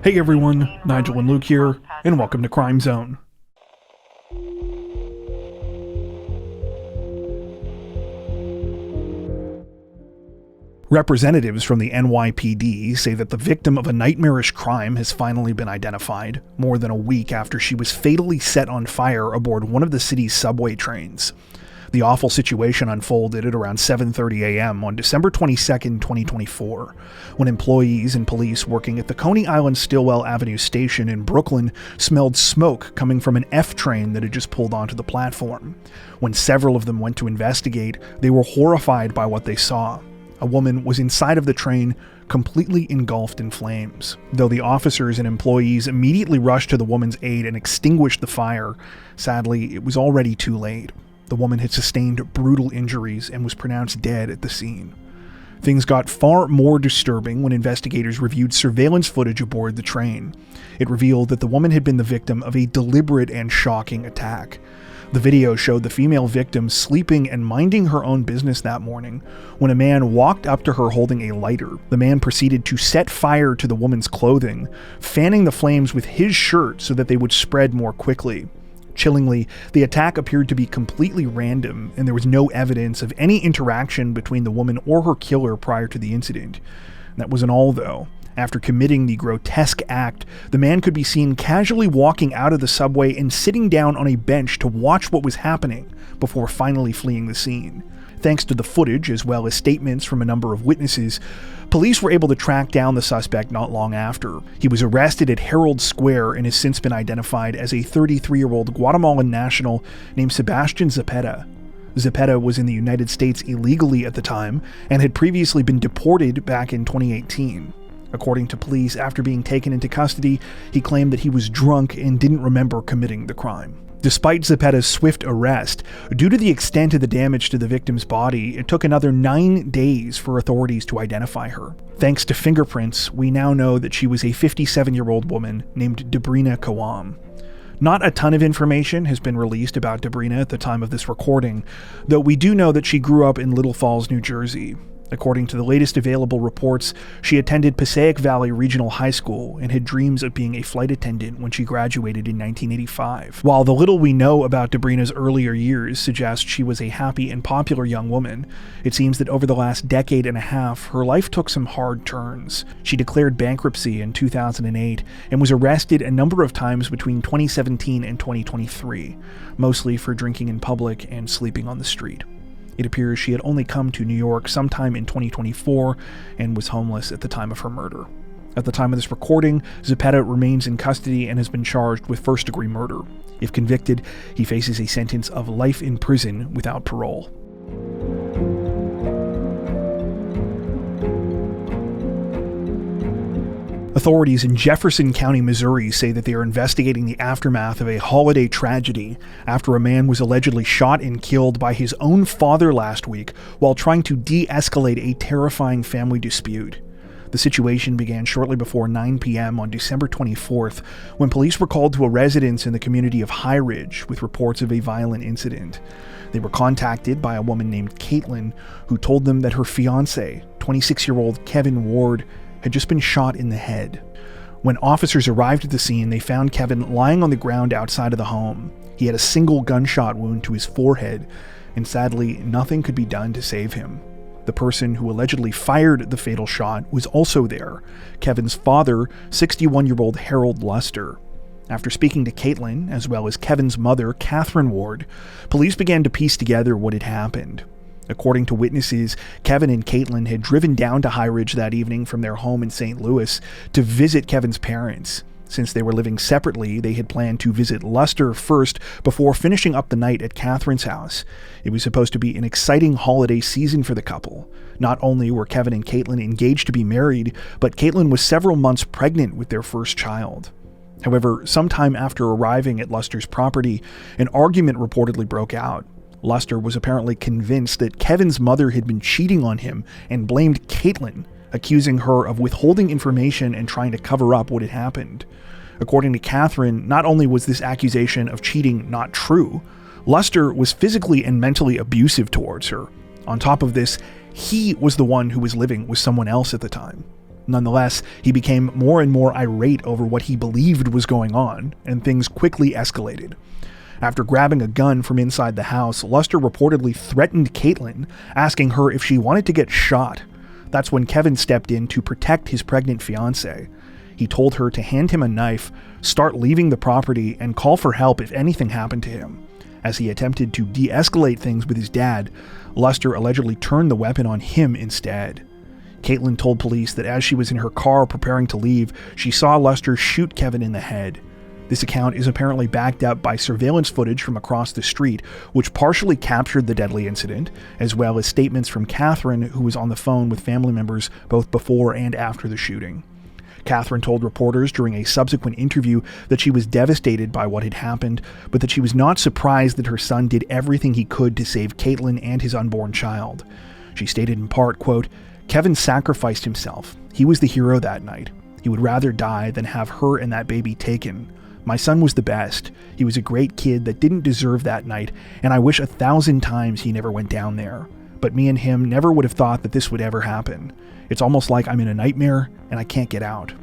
Hey everyone, Nigel and Luke here, and welcome to Crime Zone. Representatives from the NYPD say that the victim of a nightmarish crime has finally been identified, more than a week after she was fatally set on fire aboard one of the city's subway trains. The awful situation unfolded at around 7:30 a.m. on December 22, 2024, when employees and police working at the Coney Island Stillwell Avenue station in Brooklyn smelled smoke coming from an F train that had just pulled onto the platform. When several of them went to investigate, they were horrified by what they saw. A woman was inside of the train, completely engulfed in flames. Though the officers and employees immediately rushed to the woman's aid and extinguished the fire, sadly, it was already too late. The woman had sustained brutal injuries and was pronounced dead at the scene. Things got far more disturbing when investigators reviewed surveillance footage aboard the train. It revealed that the woman had been the victim of a deliberate and shocking attack. The video showed the female victim sleeping and minding her own business that morning when a man walked up to her holding a lighter. The man proceeded to set fire to the woman's clothing, fanning the flames with his shirt so that they would spread more quickly. Chillingly, the attack appeared to be completely random, and there was no evidence of any interaction between the woman or her killer prior to the incident. That wasn't all, though. After committing the grotesque act, the man could be seen casually walking out of the subway and sitting down on a bench to watch what was happening before finally fleeing the scene. Thanks to the footage, as well as statements from a number of witnesses, police were able to track down the suspect not long after. He was arrested at Herald Square and has since been identified as a 33-year-old Guatemalan national named Sebastian Zepeda. Zepeda was in the United States illegally at the time and had previously been deported back in 2018. According to police, after being taken into custody, he claimed that he was drunk and didn't remember committing the crime. Despite Zepeda's swift arrest, due to the extent of the damage to the victim's body, it took another 9 days for authorities to identify her. Thanks to fingerprints, we now know that she was a 57-year-old woman named Debrina Kawam. Not a ton of information has been released about Debrina at the time of this recording, though we do know that she grew up in Little Falls, New Jersey. According to the latest available reports, she attended Passaic Valley Regional High School and had dreams of being a flight attendant when she graduated in 1985. While the little we know about Debrina's earlier years suggests she was a happy and popular young woman, it seems that over the last decade and a half, her life took some hard turns. She declared bankruptcy in 2008 and was arrested a number of times between 2017 and 2023, mostly for drinking in public and sleeping on the street. It appears she had only come to New York sometime in 2024 and was homeless at the time of her murder. At the time of this recording, Zepeda remains in custody and has been charged with first-degree murder. If convicted, he faces a sentence of life in prison without parole. Authorities in Jefferson County, Missouri say that they are investigating the aftermath of a holiday tragedy after a man was allegedly shot and killed by his own father last week while trying to de-escalate a terrifying family dispute. The situation began shortly before 9 p.m. on December 24th when police were called to a residence in the community of High Ridge with reports of a violent incident. They were contacted by a woman named Caitlin who told them that her fiancé, 26-year-old Kevin Ward, had just been shot in the head. When officers arrived at the scene, they found Kevin lying on the ground outside of the home. He had a single gunshot wound to his forehead, and sadly, nothing could be done to save him. The person who allegedly fired the fatal shot was also there, Kevin's father, 61-year-old Harold Luster. After speaking to Caitlin, as well as Kevin's mother, Catherine Ward, police began to piece together what had happened. According to witnesses, Kevin and Caitlin had driven down to High Ridge that evening from their home in St. Louis to visit Kevin's parents. Since they were living separately, they had planned to visit Luster first before finishing up the night at Catherine's house. It was supposed to be an exciting holiday season for the couple. Not only were Kevin and Caitlin engaged to be married, but Caitlin was several months pregnant with their first child. However, sometime after arriving at Luster's property, an argument reportedly broke out. Luster was apparently convinced that Kevin's mother had been cheating on him and blamed Caitlin, accusing her of withholding information and trying to cover up what had happened. According to Catherine, not only was this accusation of cheating not true, Luster was physically and mentally abusive towards her. On top of this, he was the one who was living with someone else at the time. Nonetheless, he became more and more irate over what he believed was going on, and things quickly escalated. After grabbing a gun from inside the house, Luster reportedly threatened Caitlin, asking her if she wanted to get shot. That's when Kevin stepped in to protect his pregnant fiancée. He told her to hand him a knife, start leaving the property, and call for help if anything happened to him. As he attempted to de-escalate things with his dad, Luster allegedly turned the weapon on him instead. Caitlin told police that as she was in her car preparing to leave, she saw Luster shoot Kevin in the head. This account is apparently backed up by surveillance footage from across the street, which partially captured the deadly incident, as well as statements from Catherine, who was on the phone with family members both before and after the shooting. Catherine told reporters during a subsequent interview that she was devastated by what had happened, but that she was not surprised that her son did everything he could to save Caitlin and his unborn child. She stated in part, quote, "Kevin sacrificed himself. He was the hero that night. He would rather die than have her and that baby taken. My son was the best. He was a great kid that didn't deserve that night, and I wish 1,000 times he never went down there. But me and him never would have thought that this would ever happen. It's almost like I'm in a nightmare and I can't get out."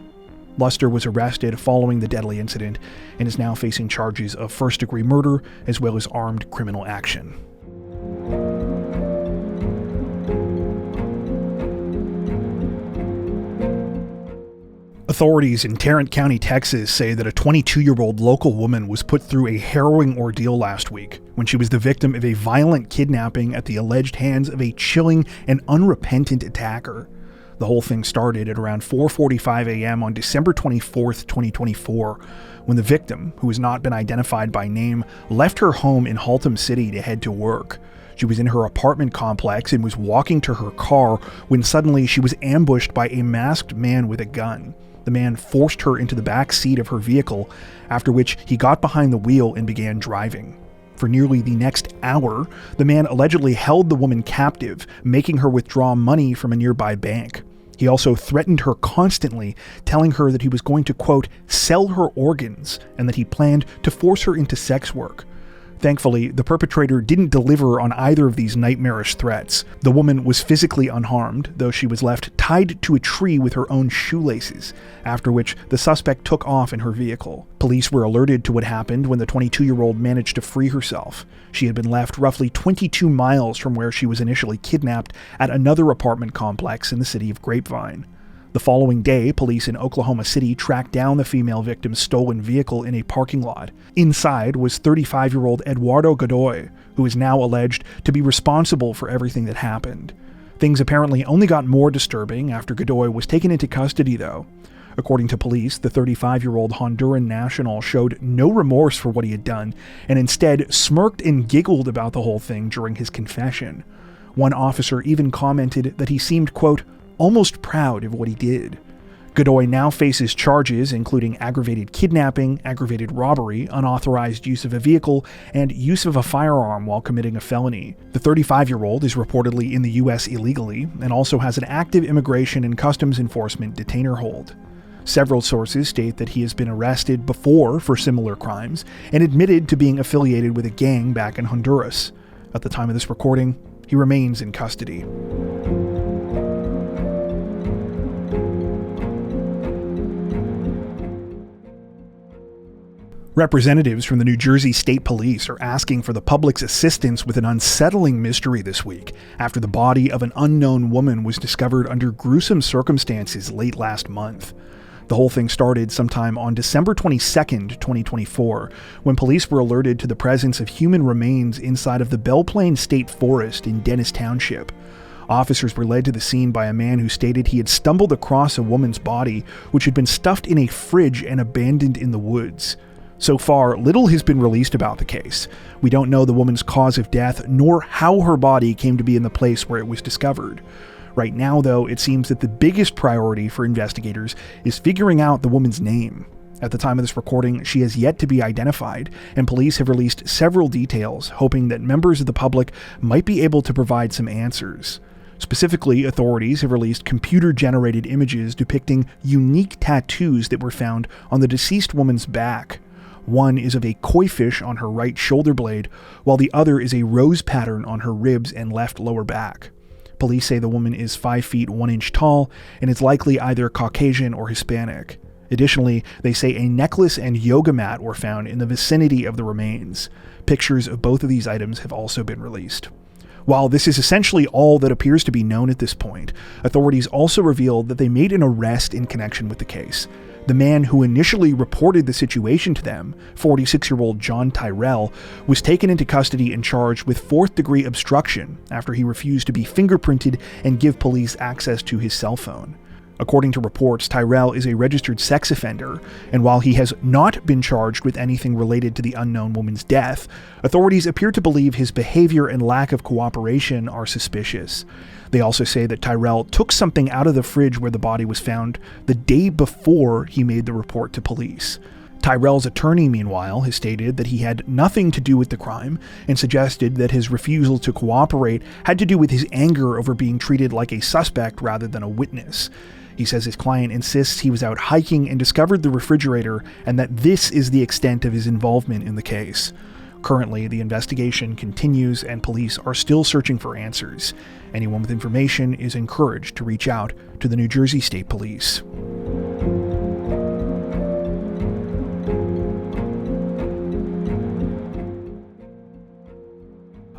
Luster was arrested following the deadly incident and is now facing charges of first-degree murder as well as armed criminal action. Authorities in Tarrant County, Texas say that a 22-year-old local woman was put through a harrowing ordeal last week when she was the victim of a violent kidnapping at the alleged hands of a chilling and unrepentant attacker. The whole thing started at around 4:45 a.m. on December 24th, 2024, when the victim, who has not been identified by name, left her home in Haltom City to head to work. She was in her apartment complex and was walking to her car when suddenly she was ambushed by a masked man with a gun. The man forced her into the back seat of her vehicle, after which he got behind the wheel and began driving. For nearly the next hour, the man allegedly held the woman captive, making her withdraw money from a nearby bank. He also threatened her constantly, telling her that he was going to, quote, "sell her organs," and that he planned to force her into sex work. Thankfully, the perpetrator didn't deliver on either of these nightmarish threats. The woman was physically unharmed, though she was left tied to a tree with her own shoelaces, after which the suspect took off in her vehicle. Police were alerted to what happened when the 22-year-old managed to free herself. She had been left roughly 22 miles from where she was initially kidnapped at another apartment complex in the city of Grapevine. The following day, police in Oklahoma City tracked down the female victim's stolen vehicle in a parking lot. Inside was 35-year-old Eduardo Godoy, who is now alleged to be responsible for everything that happened. Things apparently only got more disturbing after Godoy was taken into custody, though. According to police, the 35-year-old Honduran national showed no remorse for what he had done, and instead smirked and giggled about the whole thing during his confession. One officer even commented that he seemed, quote, almost proud of what he did. Godoy now faces charges including aggravated kidnapping, aggravated robbery, unauthorized use of a vehicle, and use of a firearm while committing a felony. The 35-year-old is reportedly in the U.S. illegally and also has an active immigration and customs enforcement detainer hold. Several sources state that he has been arrested before for similar crimes and admitted to being affiliated with a gang back in Honduras. At the time of this recording, he remains in custody. Representatives from the New Jersey State Police are asking for the public's assistance with an unsettling mystery this week after the body of an unknown woman was discovered under gruesome circumstances late last month. The whole thing started sometime on December 22nd, 2024, when police were alerted to the presence of human remains inside of the Belle Plaine State Forest in Dennis Township. Officers were led to the scene by a man who stated he had stumbled across a woman's body, which had been stuffed in a fridge and abandoned in the woods. So far, little has been released about the case. We don't know the woman's cause of death, nor how her body came to be in the place where it was discovered. Right now, though, it seems that the biggest priority for investigators is figuring out the woman's name. At the time of this recording, she has yet to be identified, and police have released several details, hoping that members of the public might be able to provide some answers. Specifically, authorities have released computer-generated images depicting unique tattoos that were found on the deceased woman's back. One is of a koi fish on her right shoulder blade, while the other is a rose pattern on her ribs and left lower back. Police say the woman is 5 feet 1 inch tall and is likely either Caucasian or Hispanic. Additionally, they say a necklace and yoga mat were found in the vicinity of the remains. Pictures of both of these items have also been released. While this is essentially all that appears to be known at this point, authorities also revealed that they made an arrest in connection with the case. The man who initially reported the situation to them, 46-year-old John Tyrell, was taken into custody and charged with 4th-degree obstruction after he refused to be fingerprinted and give police access to his cell phone. According to reports, Tyrell is a registered sex offender, and while he has not been charged with anything related to the unknown woman's death, authorities appear to believe his behavior and lack of cooperation are suspicious. They also say that Tyrell took something out of the fridge where the body was found the day before he made the report to police. Tyrell's attorney, meanwhile, has stated that he had nothing to do with the crime and suggested that his refusal to cooperate had to do with his anger over being treated like a suspect rather than a witness. He says his client insists he was out hiking and discovered the refrigerator and that this is the extent of his involvement in the case. Currently, the investigation continues and police are still searching for answers. Anyone with information is encouraged to reach out to the New Jersey State Police.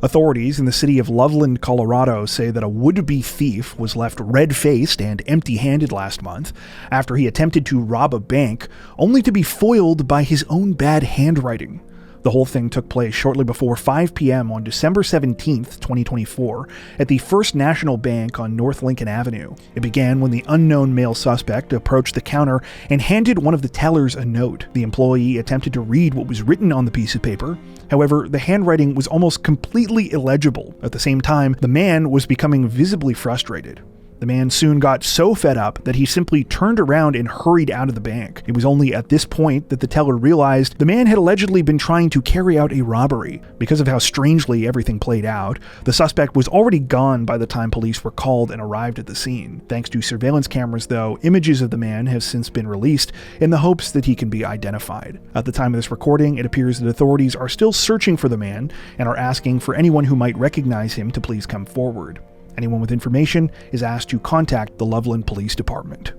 Authorities in the city of Loveland, Colorado say that a would-be thief was left red-faced and empty-handed last month after he attempted to rob a bank, only to be foiled by his own bad handwriting. The whole thing took place shortly before 5 p.m. on December 17, 2024, at the First National Bank on North Lincoln Avenue. It began when the unknown male suspect approached the counter and handed one of the tellers a note. The employee attempted to read what was written on the piece of paper. However, the handwriting was almost completely illegible. At the same time, the man was becoming visibly frustrated. The man soon got so fed up that he simply turned around and hurried out of the bank. It was only at this point that the teller realized the man had allegedly been trying to carry out a robbery. Because of how strangely everything played out, the suspect was already gone by the time police were called and arrived at the scene. Thanks to surveillance cameras, though, images of the man have since been released in the hopes that he can be identified. At the time of this recording, it appears that authorities are still searching for the man and are asking for anyone who might recognize him to please come forward. Anyone with information is asked to contact the Loveland Police Department.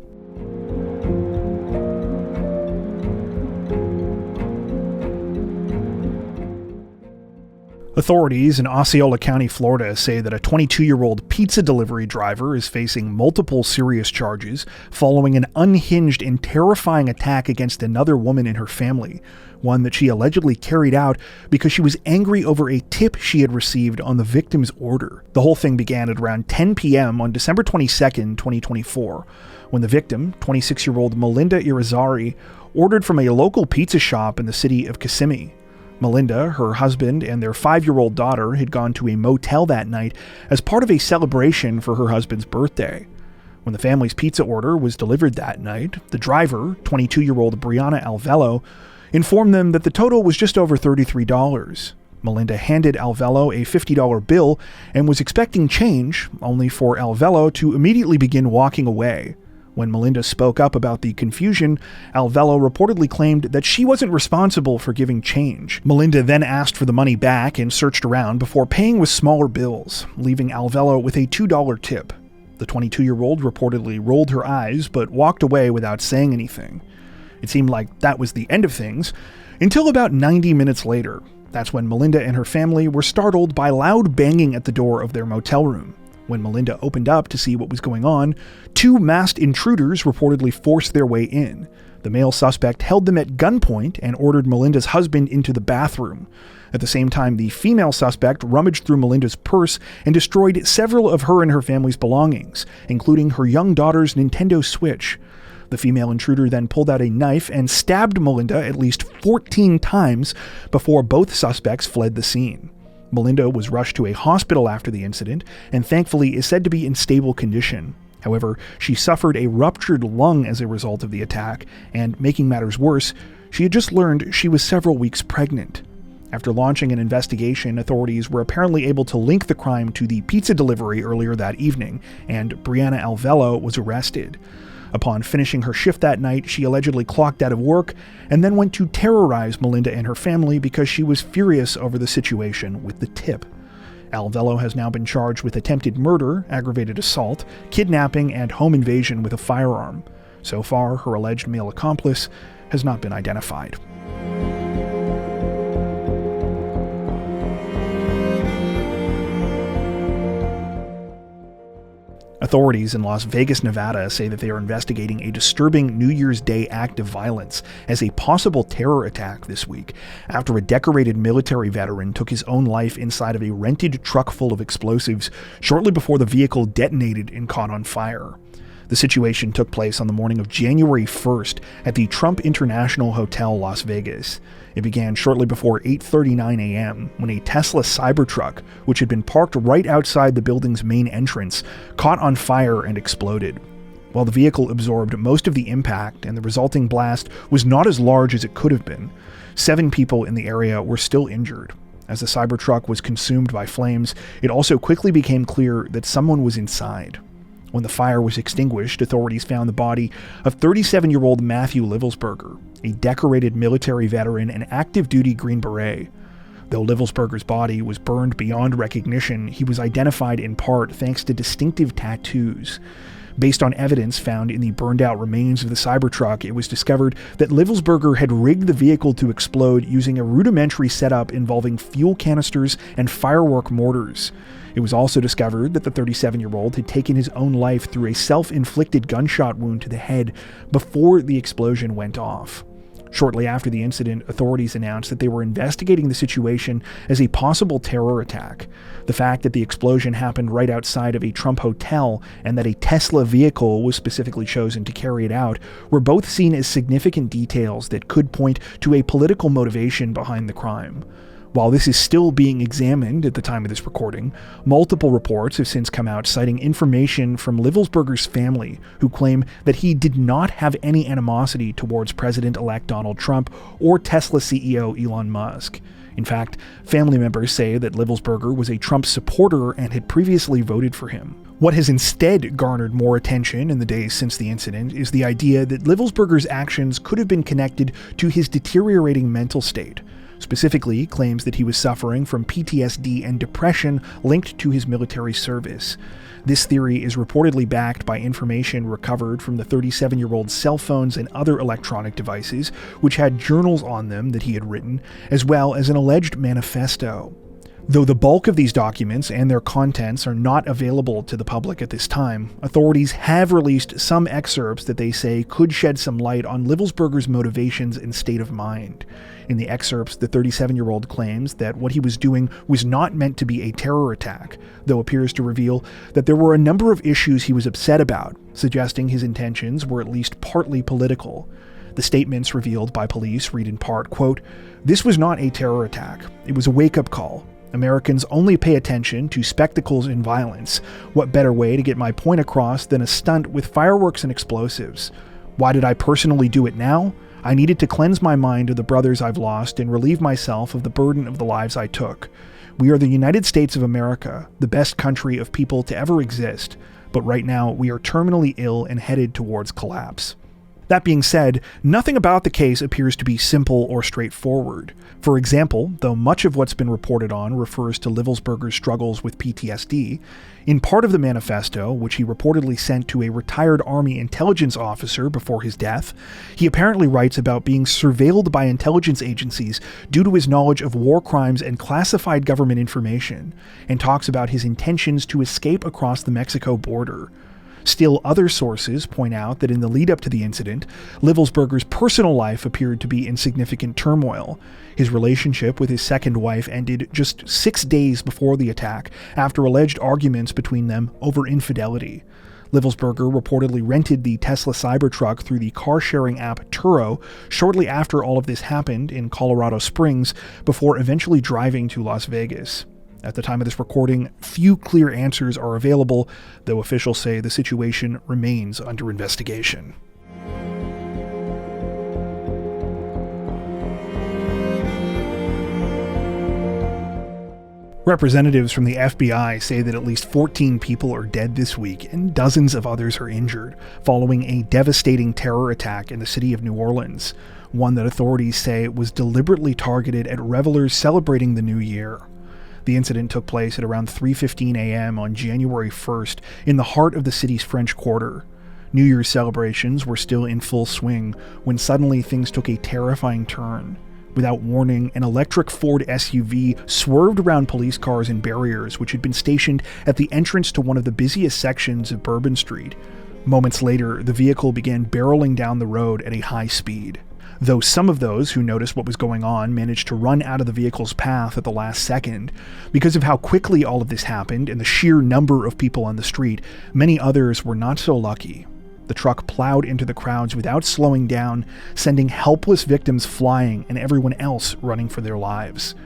Authorities in Osceola County, Florida say that a 22-year-old pizza delivery driver is facing multiple serious charges following an unhinged and terrifying attack against another woman in her family, one that she allegedly carried out because she was angry over a tip she had received on the victim's order. The whole thing began at around 10 p.m. on December 22, 2024, when the victim, 26-year-old Melinda Irizarry, ordered from a local pizza shop in the city of Kissimmee. Melinda, her husband, and their 5-year-old daughter had gone to a motel that night as part of a celebration for her husband's birthday. When the family's pizza order was delivered that night, the driver, 22-year-old Brianna Alvello, informed them that the total was just over $33. Melinda handed Alvello a $50 bill and was expecting change, only for Alvello to immediately begin walking away. When Melinda spoke up about the confusion, Alvello reportedly claimed that she wasn't responsible for giving change. Melinda then asked for the money back and searched around before paying with smaller bills, leaving Alvello with a $2 tip. The 22-year-old reportedly rolled her eyes but walked away without saying anything. It seemed like that was the end of things, until about 90 minutes later. That's when Melinda and her family were startled by loud banging at the door of their motel room. When Melinda opened up to see what was going on, 2 masked intruders reportedly forced their way in. The male suspect held them at gunpoint and ordered Melinda's husband into the bathroom. At the same time, the female suspect rummaged through Melinda's purse and destroyed several of her and her family's belongings, including her young daughter's Nintendo Switch. The female intruder then pulled out a knife and stabbed Melinda at least 14 times before both suspects fled the scene. Melinda was rushed to a hospital after the incident and thankfully is said to be in stable condition. However, she suffered a ruptured lung as a result of the attack, and making matters worse, she had just learned she was several weeks pregnant. After launching an investigation, authorities were apparently able to link the crime to the pizza delivery earlier that evening, and Brianna Alvello was arrested. Upon finishing her shift that night, she allegedly clocked out of work and then went to terrorize Melinda and her family because she was furious over the situation with the tip. Alvello has now been charged with attempted murder, aggravated assault, kidnapping, and home invasion with a firearm. So far, her alleged male accomplice has not been identified. Authorities in Las Vegas, Nevada say that they are investigating a disturbing New Year's Day act of violence as a possible terror attack this week after a decorated military veteran took his own life inside of a rented truck full of explosives shortly before the vehicle detonated and caught on fire. The situation took place on the morning of January 1st at the Trump International Hotel, Las Vegas. It began shortly before 8:39 a.m. when a Tesla Cybertruck, which had been parked right outside the building's main entrance, caught on fire and exploded. While the vehicle absorbed most of the impact and the resulting blast was not as large as it could have been, 7 people in the area were still injured. As the Cybertruck was consumed by flames, it also quickly became clear that someone was inside. When the fire was extinguished, authorities found the body of 37-year-old Matthew Livelsberger, a decorated military veteran and active-duty Green Beret. Though Livelsberger's body was burned beyond recognition, he was identified in part thanks to distinctive tattoos. Based on evidence found in the burned-out remains of the Cybertruck, it was discovered that Livelsberger had rigged the vehicle to explode using a rudimentary setup involving fuel canisters and firework mortars. It was also discovered that the 37-year-old had taken his own life through a self-inflicted gunshot wound to the head before the explosion went off. Shortly after the incident, authorities announced that they were investigating the situation as a possible terror attack. The fact that the explosion happened right outside of a Trump hotel and that a Tesla vehicle was specifically chosen to carry it out were both seen as significant details that could point to a political motivation behind the crime. While this is still being examined at the time of this recording, multiple reports have since come out citing information from Livelsberger's family who claim that he did not have any animosity towards President-elect Donald Trump or Tesla CEO Elon Musk. In fact, family members say that Livelsberger was a Trump supporter and had previously voted for him. What has instead garnered more attention in the days since the incident is the idea that Livelsberger's actions could have been connected to his deteriorating mental state. Specifically, claims that he was suffering from PTSD and depression linked to his military service. This theory is reportedly backed by information recovered from the 37-year-old's cell phones and other electronic devices, which had journals on them that he had written, as well as an alleged manifesto. Though the bulk of these documents and their contents are not available to the public at this time, authorities have released some excerpts that they say could shed some light on Livelsberger's motivations and state of mind. In the excerpts, the 37-year-old claims that what he was doing was not meant to be a terror attack, though appears to reveal that there were a number of issues he was upset about, suggesting his intentions were at least partly political. The statements revealed by police read in part, quote, "This was not a terror attack. It was a wake-up call. Americans only pay attention to spectacles and violence. What better way to get my point across than a stunt with fireworks and explosives? Why did I personally do it now? I needed to cleanse my mind of the brothers I've lost and relieve myself of the burden of the lives I took. We are the United States of America, the best country of people to ever exist, but right now we are terminally ill and headed towards collapse." That being said, nothing about the case appears to be simple or straightforward. For example, though much of what's been reported on refers to Livelsberger's struggles with PTSD, in part of the manifesto, which he reportedly sent to a retired Army intelligence officer before his death, he apparently writes about being surveilled by intelligence agencies due to his knowledge of war crimes and classified government information, and talks about his intentions to escape across the Mexico border. Still, other sources point out that in the lead-up to the incident, Livelsberger's personal life appeared to be in significant turmoil. His relationship with his second wife ended just 6 days before the attack, after alleged arguments between them over infidelity. Livelsberger reportedly rented the Tesla Cybertruck through the car-sharing app Turo shortly after all of this happened in Colorado Springs, before eventually driving to Las Vegas. At the time of this recording, few clear answers are available, though officials say the situation remains under investigation. Representatives from the FBI say that at least 14 people are dead this week and dozens of others are injured, following a devastating terror attack in the city of New Orleans, one that authorities say was deliberately targeted at revelers celebrating the new year. The incident took place at around 3:15 a.m. on January 1st in the heart of the city's French Quarter. New Year's celebrations were still in full swing when suddenly things took a terrifying turn. Without warning, an electric Ford SUV swerved around police cars and barriers which had been stationed at the entrance to one of the busiest sections of Bourbon Street. Moments later, the vehicle began barreling down the road at a high speed. Though some of those who noticed what was going on managed to run out of the vehicle's path at the last second, because of how quickly all of this happened and the sheer number of people on the street, many others were not so lucky. The truck plowed into the crowds without slowing down, sending helpless victims flying and everyone else running for their lives.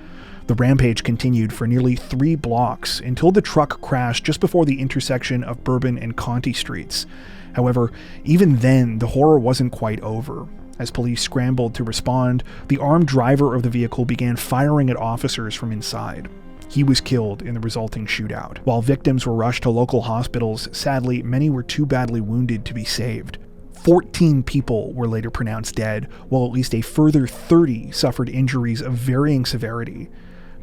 The rampage continued for nearly 3 blocks until the truck crashed just before the intersection of Bourbon and Conti Streets. However, even then, the horror wasn't quite over. As police scrambled to respond, the armed driver of the vehicle began firing at officers from inside. He was killed in the resulting shootout. While victims were rushed to local hospitals, sadly, many were too badly wounded to be saved. 14 people were later pronounced dead, while at least a further 30 suffered injuries of varying severity.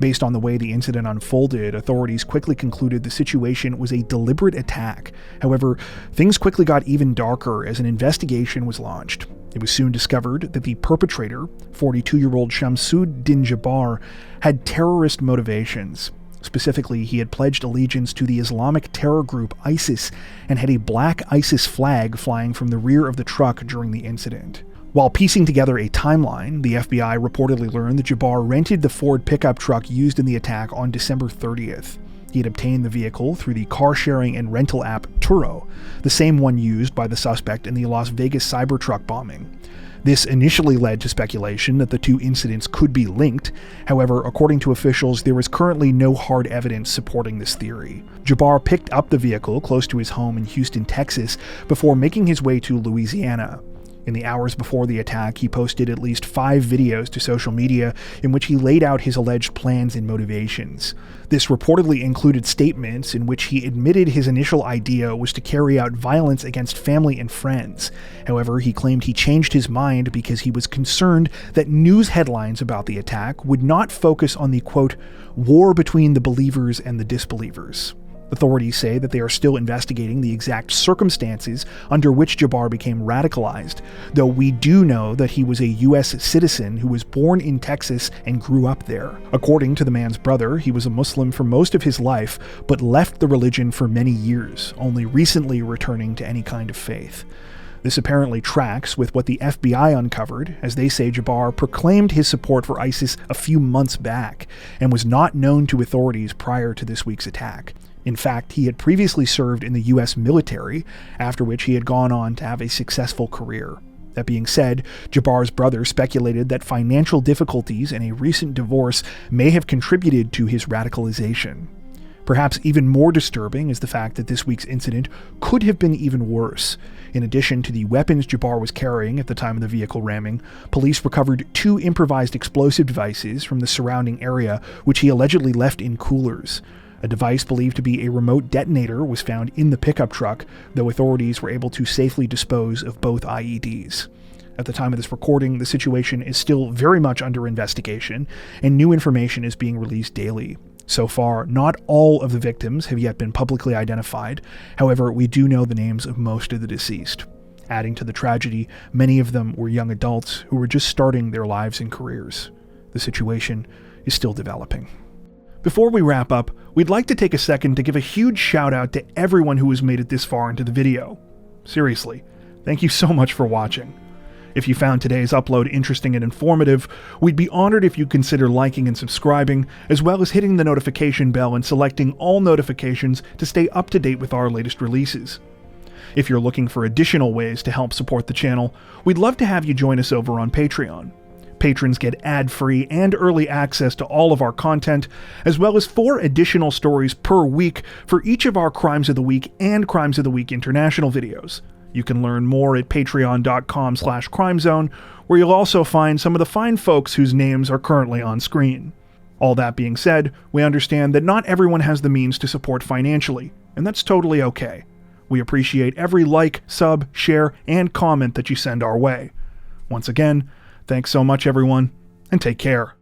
Based on the way the incident unfolded, authorities quickly concluded the situation was a deliberate attack. However, things quickly got even darker as an investigation was launched. It was soon discovered that the perpetrator, 42-year-old Shamsuddin Jabbar, had terrorist motivations. Specifically, he had pledged allegiance to the Islamic terror group ISIS and had a black ISIS flag flying from the rear of the truck during the incident. While piecing together a timeline, the FBI reportedly learned that Jabbar rented the Ford pickup truck used in the attack on December 30th. He had obtained the vehicle through the car-sharing and rental app Turo, the same one used by the suspect in the Las Vegas Cybertruck bombing. This initially led to speculation that the two incidents could be linked. However, according to officials, there is currently no hard evidence supporting this theory. Jabbar picked up the vehicle close to his home in Houston, Texas, before making his way to Louisiana. In the hours before the attack, he posted at least 5 videos to social media in which he laid out his alleged plans and motivations. This reportedly included statements in which he admitted his initial idea was to carry out violence against family and friends. However, he claimed he changed his mind because he was concerned that news headlines about the attack would not focus on the, quote, war between the believers and the disbelievers. Authorities say that they are still investigating the exact circumstances under which Jabbar became radicalized, though we do know that he was a U.S. citizen who was born in Texas and grew up there. According to the man's brother, he was a Muslim for most of his life, but left the religion for many years, only recently returning to any kind of faith. This apparently tracks with what the FBI uncovered, as they say Jabbar proclaimed his support for ISIS a few months back, and was not known to authorities prior to this week's attack. In fact, he had previously served in the U.S. military, after which he had gone on to have a successful career. That being said, Jabbar's brother speculated that financial difficulties and a recent divorce may have contributed to his radicalization. Perhaps even more disturbing is the fact that this week's incident could have been even worse. In addition to the weapons Jabbar was carrying at the time of the vehicle ramming, police recovered 2 improvised explosive devices from the surrounding area, which he allegedly left in coolers. A device believed to be a remote detonator was found in the pickup truck, though authorities were able to safely dispose of both IEDs. At the time of this recording, the situation is still very much under investigation, and new information is being released daily. So far, not all of the victims have yet been publicly identified. However, we do know the names of most of the deceased. Adding to the tragedy, many of them were young adults who were just starting their lives and careers. The situation is still developing. Before we wrap up, we'd like to take a second to give a huge shout out to everyone who has made it this far into the video. Seriously, thank you so much for watching. If you found today's upload interesting and informative, we'd be honored if you'd consider liking and subscribing, as well as hitting the notification bell and selecting all notifications to stay up to date with our latest releases. If you're looking for additional ways to help support the channel, we'd love to have you join us over on Patreon. Patrons get ad-free and early access to all of our content, as well as 4 additional stories per week for each of our Crimes of the Week and Crimes of the Week International videos. You can learn more at patreon.com/crimezone, where you'll also find some of the fine folks whose names are currently on screen. All that being said, we understand that not everyone has the means to support financially, and that's totally okay. We appreciate every like, sub, share, and comment that you send our way. Once again, thanks so much everyone, and take care.